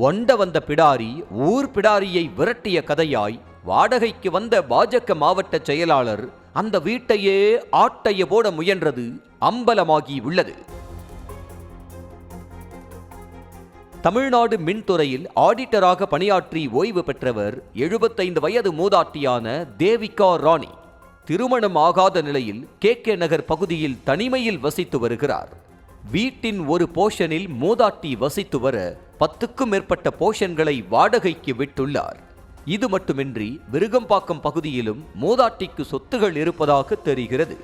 ஒண்ட வந்த பிடாரி ஊர் பிடாரியை விரட்டிய கதையாய் வாடகைக்கு வந்த பாஜக மாவட்ட செயலாளர் அந்த வீட்டையே ஆட்டைய போட முயன்றது அம்பலமாகி உள்ளது. தமிழ்நாடு மின்துறையில் ஆடிட்டராக பணியாற்றி ஓய்வு பெற்றவர் 75 வயது மூதாட்டியான தேவிகா ராணி திருமணம் ஆகாத நிலையில் KK நகர் பகுதியில் தனிமையில் வசித்து வருகிறார். வீட்டின் ஒரு போர்ஷனில் மூதாட்டி வசித்து வர 10க்கும் மேற்பட்ட போர்ஷன்களை வாடகைக்கு விட்டுள்ளார். இது மட்டுமின்றி விருகம்பாக்கம் பகுதியிலும் மூதாட்டிக்கு சொத்துகள் இருப்பதாக தெரிகிறது.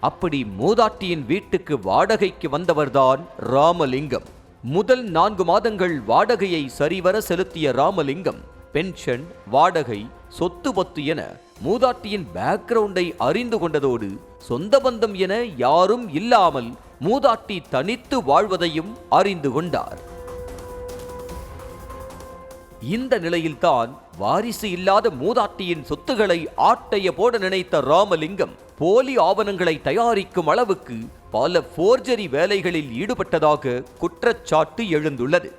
அப்படி மூதாட்டியின் வீட்டுக்கு வாடகைக்கு வந்தவர்தான் ராமலிங்கம். முதல் 4 மாதங்கள் வாடகையை சரிவர செலுத்திய ராமலிங்கம் பென்ஷன், வாடகை, சொத்து பத்து என மூதாட்டியின் பேக்ரவுண்டை அறிந்து கொண்டதோடு சொந்த பந்தம் என யாரும் இல்லாமல் மூதாட்டி தனித்து வாழ்வதையும் அறிந்து கொண்டார். இந்த நிலையில்தான் வாரிசு இல்லாத மூதாட்டியின் சொத்துக்களை ஆட்டைய போட நினைத்த ராமலிங்கம் போலி ஆவணங்களை தயாரிக்கும் அளவுக்கு பல போர்ஜரி வேலைகளில் ஈடுபட்டதாக குற்றச்சாட்டு எழுந்துள்ளது.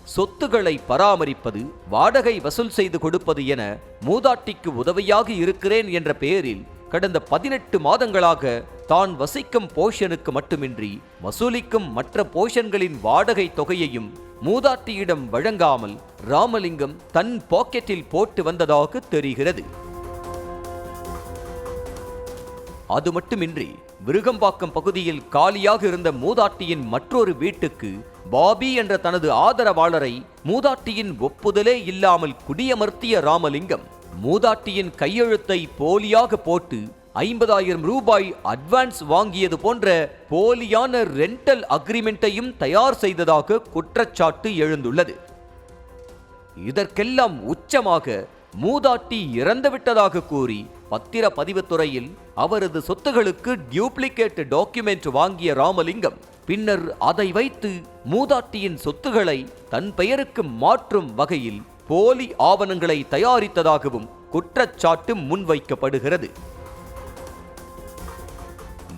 சொத்துக்களை பராமரிப்பது, வாடகை வசூல் செய்து கொடுப்பது என மூதாட்டிக்கு உதவியாக இருக்கிறேன் என்ற பெயரில் கடந்த 18 மாதங்களாக தான் வசிக்கும் போர்ஷனுக்கு மட்டுமின்றி வசூலிக்கும் மற்ற போர்ஷன்களின் வாடகை தொகையையும் மூதாட்டியிடம் வழங்காமல் ராமலிங்கம் தன் பாக்கெட்டில் போட்டு வந்ததாக தெரிகிறது. அது மட்டுமின்றி விருகம்பாக்கம் பகுதியில் காலியாக இருந்த மூதாட்டியின் மற்றொரு வீட்டுக்கு பாபி என்ற தனது ஆதரவாளரை மூதாட்டியின் ஒப்புதலே இல்லாமல் குடியமர்த்திய ராமலிங்கம் மூதாட்டியின் கையெழுத்தை போலியாக போட்டு 50,000 ரூபாய் அட்வான்ஸ் வாங்கியது போன்ற போலியான ரெண்டல் அக்ரிமெண்ட்டையும் தயார் செய்ததாக குற்றச்சாட்டு எழுந்துள்ளது. இதற்கெல்லாம் உச்சமாக மூதாட்டி இறந்துவிட்டதாக கூறி பத்திரப்பதிவுத்துறையில் அவரது சொத்துகளுக்கு டியூப்ளிகேட் டாக்குமெண்ட் வாங்கிய ராமலிங்கம் பின்னர் அதை வைத்து மூதாட்டியின் சொத்துக்களை தன் பெயருக்கு மாற்றும் வகையில் போலி ஆவணங்களை தயாரித்ததாகவும் குற்றச்சாட்டு முன்வைக்கப்படுகிறது.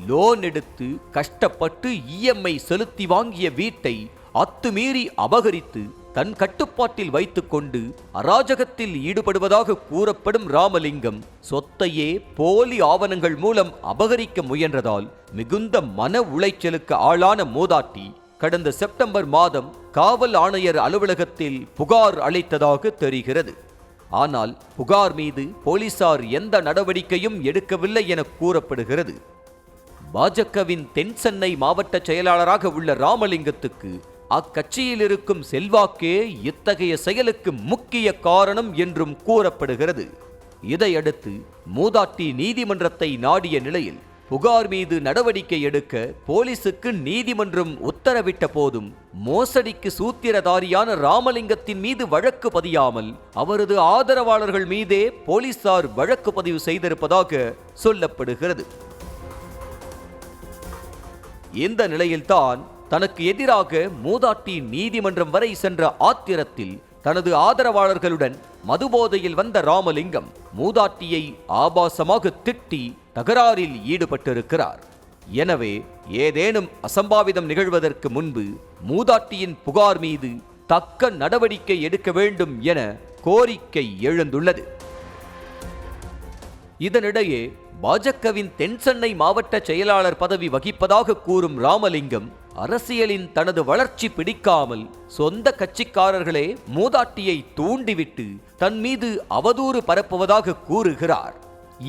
லோன் எடுத்து கஷ்டப்பட்டு EMI செலுத்தி வாங்கிய வீட்டை அத்துமீறி அபகரித்து தன் கட்டுப்பாட்டில் வைத்துக்கொண்டு அராஜகத்தில் ஈடுபடுவதாக கூறப்படும் ராமலிங்கம் சொத்தையே போலி ஆவணங்கள் மூலம் அபகரிக்க முயன்றதால் மிகுந்த மன உளைச்சலுக்கு ஆளான மூதாட்டி கடந்த செப்டம்பர் மாதம் காவல் ஆணையர் அலுவலகத்தில் புகார் அளித்ததாக தெரிகிறது. ஆனால் புகார் மீது போலீசார் எந்த நடவடிக்கையும் எடுக்கவில்லை என கூறப்படுகிறது. பாஜகவின் தென்சென்னை மாவட்ட செயலாளராக உள்ள ராமலிங்கத்துக்கு அக்கட்சியில் இருக்கும் செல்வாக்கே இத்தகைய செயலுக்கு முக்கிய காரணம் என்றும் கூறப்படுகிறது. இதையடுத்து மூதாட்டி நீதிமன்றத்தை நாடிய நிலையில் புகார் மீது நடவடிக்கை எடுக்க போலீசுக்கு நீதிமன்றம் உத்தரவிட்ட போதும் மோசடிக்கு சூத்திரதாரியான ராமலிங்கத்தின் மீது வழக்கு பதியாமல் அவரது ஆதரவாளர்கள் மீதே போலீசார் வழக்கு பதிவு செய்திருப்பதாக சொல்லப்படுகிறது. இந்த நிலையில்தான் தனக்கு எதிராக மூதாட்டி நீதிமன்றம் வரை சென்ற ஆத்திரத்தில் தனது ஆதரவாளர்களுடன் மதுபோதையில் வந்த ராமலிங்கம் மூதாட்டியை ஆபாசமாக திட்டி தகராறில் ஈடுபட்டிருக்கிறார். எனவே ஏதேனும் அசம்பாவிதம் நிகழ்வதற்கு முன்பு மூதாட்டியின் புகார் மீது தக்க நடவடிக்கை எடுக்க வேண்டும் என கோரிக்கை எழுந்துள்ளது. இதனிடையே பாஜகவின் தென்சென்னை மாவட்ட செயலாளர் பதவி வகிப்பதாக கூறும் ராமலிங்கம் அரசியலின் தனது வளர்ச்சி பிடிக்காமல் சொந்த கட்சிக்காரர்களே மூதாட்டியை தூண்டிவிட்டு தன் மீது அவதூறு பரப்புவதாக கூறுகிறார்.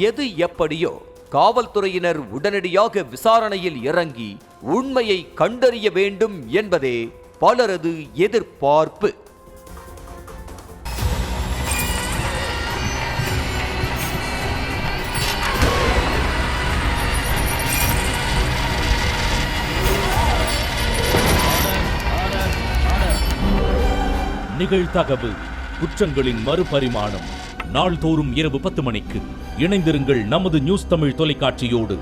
எது எப்படியோ காவல்துறையினர் உடனடியாக விசாரணையில் இறங்கி உண்மையை கண்டறிய வேண்டும் என்பதே பலரது எதிர்பார்ப்பு. நிகழ்தகவு குற்றங்களின் மறுபரிமாணம் நாள்தோறும் இரவு 10 மணிக்கு இணைந்திருங்கள் நமது நியூஸ் தமிழ் தொலைக்காட்சியோடு.